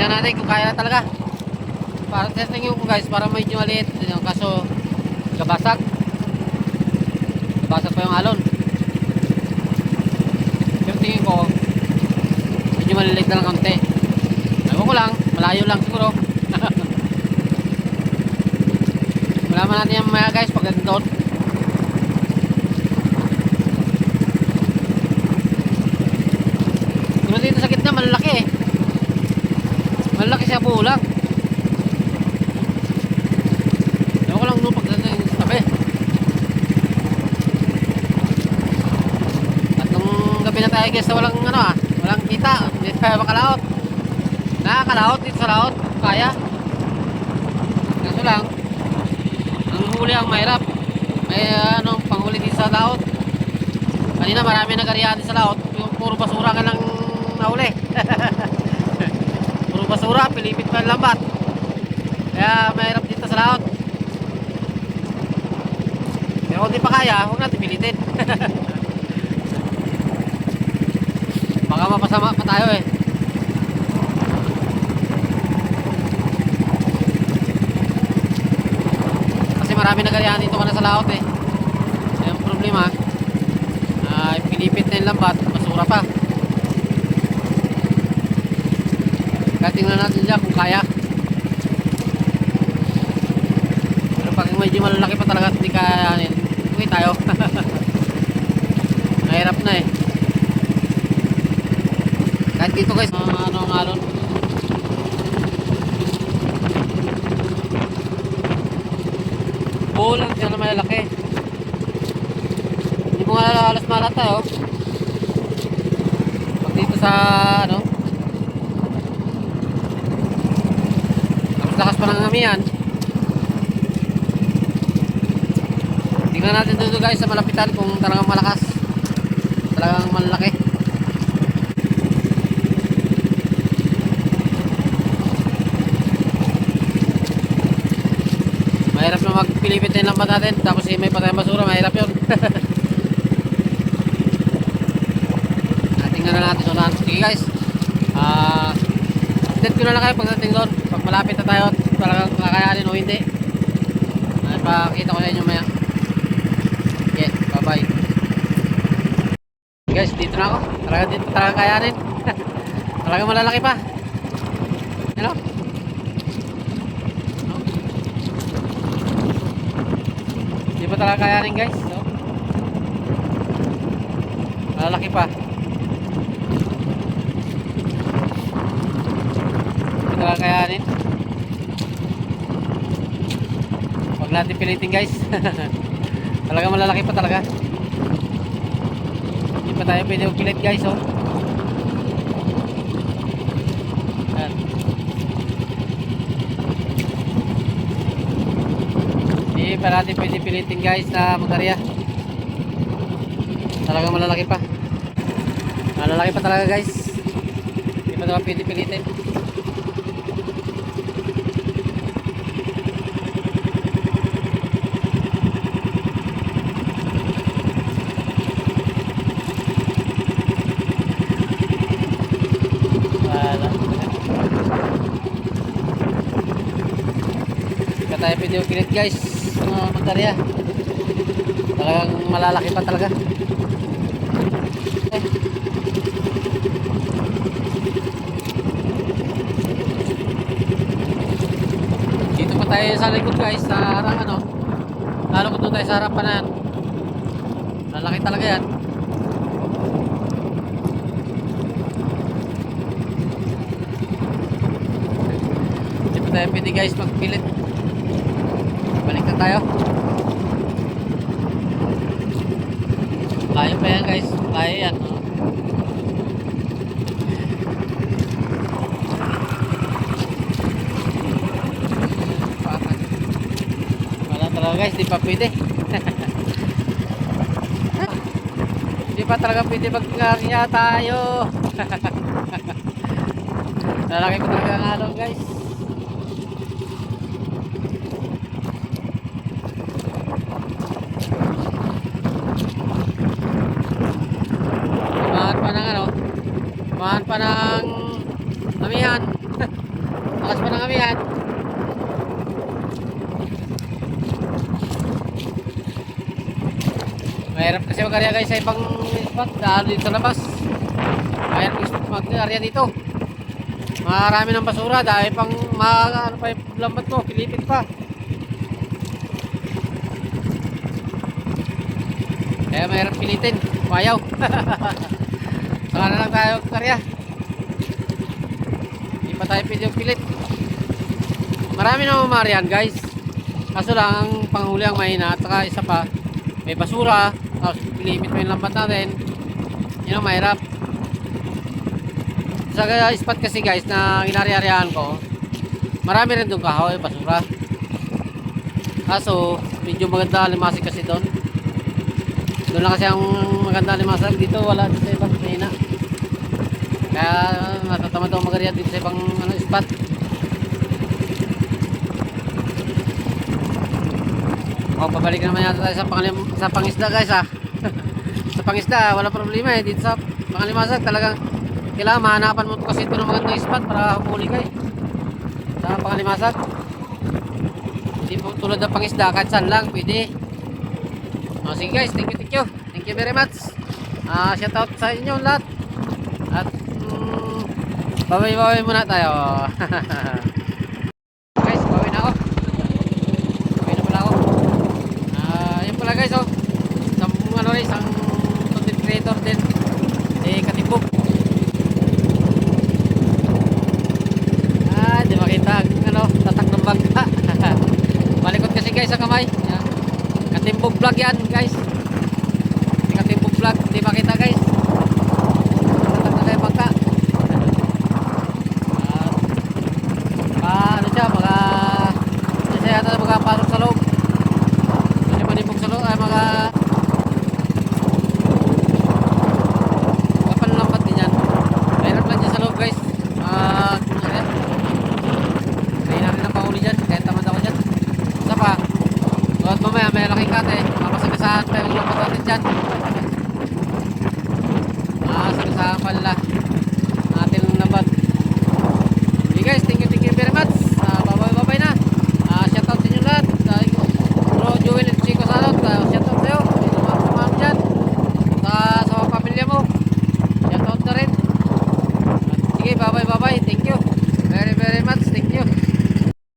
Tingnan natin kung kaya talaga. Para testing ko guys, para medyo maliit. Kaso kabasag. Kabasag pa yung alon. Pero tingin ko medyo maliliit na lang konti. Ewan ko lang, malayo lang siguro. Malaman natin yan mamaya guys pag doon. Pero dito sa gitna malalaki eh. Malalaki siya bulag. Ewan ko lang doon pag doon sa tabi. At nung gabi na tayo guys, walang ano walang kita. Hindi tayo makalaot. Nakakalaot dito sa laot. Kaya. Kaso lang ang huli ang mahirap. May panghuli dito sa laot. Kanina marami nag-arihan sa laot. Yung puro basura ka lang nahuli. Puro basura, pilipit pa ang lambat. Kaya mahirap dito sa laot. Pero kung di pa kaya, huwag natin pilitin. Baka mapasama pa tayo eh. Marami nagarihan dito ka na sa laot eh. Yung problema pinipit na yung lambat, basura pa. Kaya tingnan natin dyan kung kaya. Pero pag medyo malalaki pa talaga hindi kayanin, uwi tayo. Mahirap na eh. Kahit dito guys ano ang alon. Bulang siya na malalaki. Hindi mo nga alas malata oh. Pag dito sa lakas pa ng ngamihan. Tingnan natin dito guys sa malapitan kung talagang malakas. Talagang malalaki. Mahirap na magpilipit na yung lambat natin. Tapos may patayang basura, mahirap yun. Tingnan na natin unahan. Sige guys, update ko na lang kayo pagdating doon. Pag malapit na tayo, talagang kakayanin o hindi. Pakita ko sa inyo maya. Okay, bye bye. Guys, dito na ako. Talagang dito talagang kayanin. Talagang malalaki pa. Ano? Hindi pa talaga kayanin guys. So, malalaki pa. Hindi pa talaga kayanin. Huwag natin pilitin guys. Talaga malalaki pa talaga. Hindi pa tayo pwede pilit guys oh. Ayan. Hindi pa natin pwede pilitin guys na mag-area. Talaga malalaki pa. Malalaki pa talaga guys. Hindi pa talaga pwede pilitin. Tayo video kilit guys mag-area. Talagang malalaki pa talaga dito pa tayo sa likod guys sa harap lalo ko doon tayo sa harapan na yan. Malalaki talaga yan. Dito pa tayo pwede guys magpilit. Balik na tayo. Kaya pa yan guys. Kaya yan. Wala talaga guys. Di pa pwede. Di pa talaga pwede magkakaya tayo. Lalaki ko talaga ang alon guys. Samahan pa ng amihan. Mahirap kasi mag-area guys sa ibang spot. Dahil dito sa labas. Mahirap mag-area dito. Marami ng basura dahil pang ano pa yung lambat mo, pilipit pa. Kaya mahirap pilitin. Payaw. Saka na lang tayo karya. Hindi pa tayo pwede pilit. Marami na mamarihan guys. Kaso lang ang panghuli ang mahina. At saka isa pa, may basura. Tapos pilipit mo yung lambat natin. Yun ang mahirap. Sa spot kasi guys na inari-arihan ko, marami rin doon kahoy, basura. Kaso medyo maganda limasig kasi doon. Doon lang kasi ang maganda limasag. Dito wala dito sa ibang mahina. Kaya natatamad ako mag-area dito sa ibang spot. O, pabalik naman yata tayo sa pangisda guys ha. Sa pangisda wala problema eh. Dito sa pangalimasag talagang kailangan mahanapan mo kasi ito ng magandang spot para huli kayo sa pangalimasag. Hindi po tulad ng pangisda kahit saan lang pwede. O, sige guys, thank you very much. Shout out sa inyo lahat. At babay muna tayo. Guys, babay na ako. Babay na pala ako. Yun pala guys, oh. Isang content creator din. Katimbog. Di makita ang tatak ng bangka. Malikot kasi guys ang kamay. Yan. Katimbog vlog yan guys. Katimbog vlog, di makita guys. Tatak na kayo bangka. Ano siya, mga parok sa loob. Hindi manibog sa loob, ay mga kapanlampat din yan. Mayroon lang dyan sa loob guys. Isa pa, at mamaya may laking kate, mamasagasahan pa yung lapat natin dyan. Mamasagasahan pala natin ng nabat. Okay guys, thank you very much.